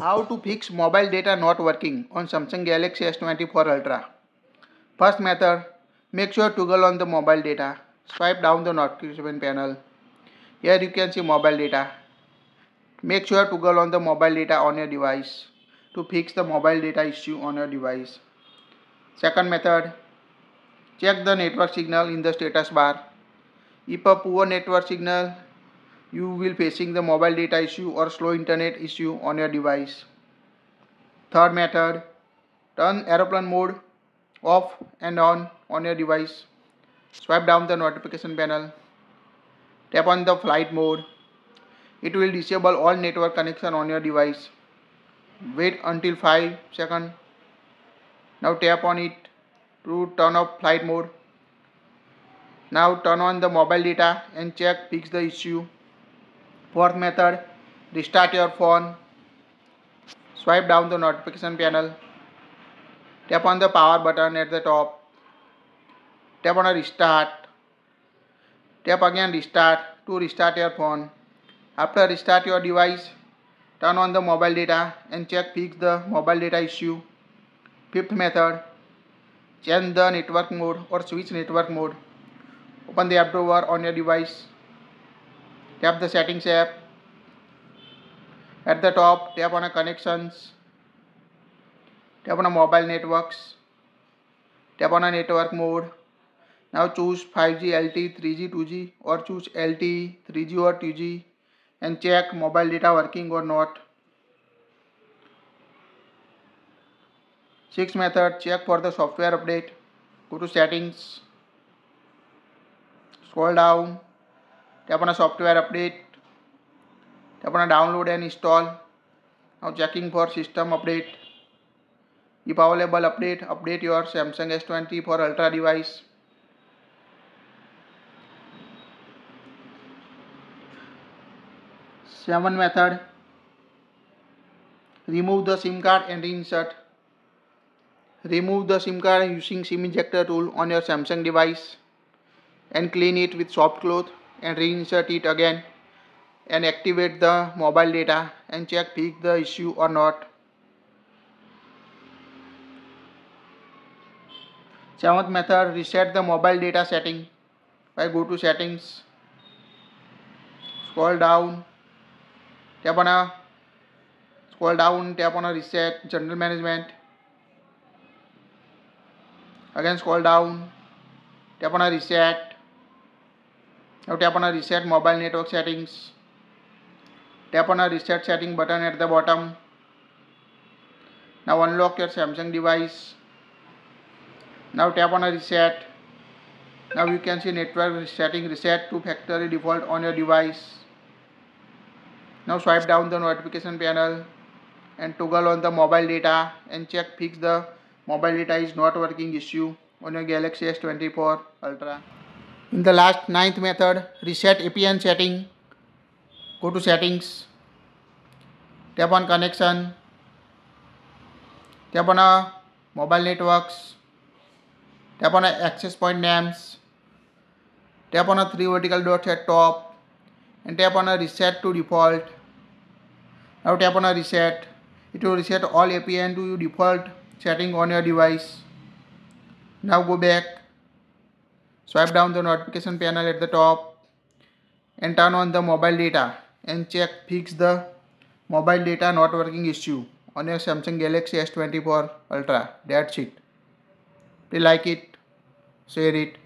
How to fix mobile data not working on Samsung Galaxy S24 Ultra. First method, make sure toggle on the mobile data. Swipe down the notification panel. Here you can see mobile data. Make sure toggle on the mobile data on your device to fix the mobile data issue on your device. Second method, check the network signal in the status bar. If a poor network signal, you will facing the mobile data issue or slow internet issue on your device. Third method, turn aeroplane mode off and on your device. Swipe down the notification panel. Tap on the flight mode. It will disable all network connection on your device. Wait until 5 seconds. Now tap on it to turn off flight mode. Now turn on the mobile data and check fix the issue. Fourth method, restart your phone. Swipe down the notification panel. Tap on the power button at the top. Tap on a restart. Tap again restart to restart your phone. After restart your device, turn on the mobile data and check fix the mobile data issue. Fifth method, change the network mode or switch network mode. Open the app drawer on your device. Tap the settings app. At the top, tap on a connections. Tap on a mobile networks. Tap on a network mode. Now choose 5G, LTE, 3G, 2G or choose LTE, 3G or 2G and check mobile data working or not. Sixth method, check for the software update. Go to settings. Scroll down. Tap on a software update. Tap on a download and install. Now checking for system update. If available update, update your Samsung S24 Ultra device. Seventh method, remove the SIM card and reinsert. Remove the SIM card using SIM ejector tool on your Samsung device and clean it with soft cloth and reinsert it again and activate the mobile data and check fix the issue or not. Seventh method, reset the mobile data setting by go to settings, scroll down, tap on a reset general management. Again scroll down, tap on a reset. Now tap on a reset mobile network settings. Tap on a reset setting button at the bottom. Now unlock your Samsung device. Now tap on a reset. Now you can see network setting reset to factory default on your device. Now swipe down the notification panel and toggle on the mobile data and check fix the mobile data is not working issue on your Galaxy S24 Ultra. In the last ninth method, reset APN setting. Go to settings. Tap on connection. Tap on a mobile networks. Tap on a access point names. Tap on a 3 vertical dots at top and tap on a reset to default. Now tap on a reset. It will reset all APN to your default setting on your device. Now go back. Swipe down the notification panel at the top and turn on the mobile data and check fix the mobile data not working issue on your Samsung Galaxy S24 Ultra. That's it. Please like it, share it.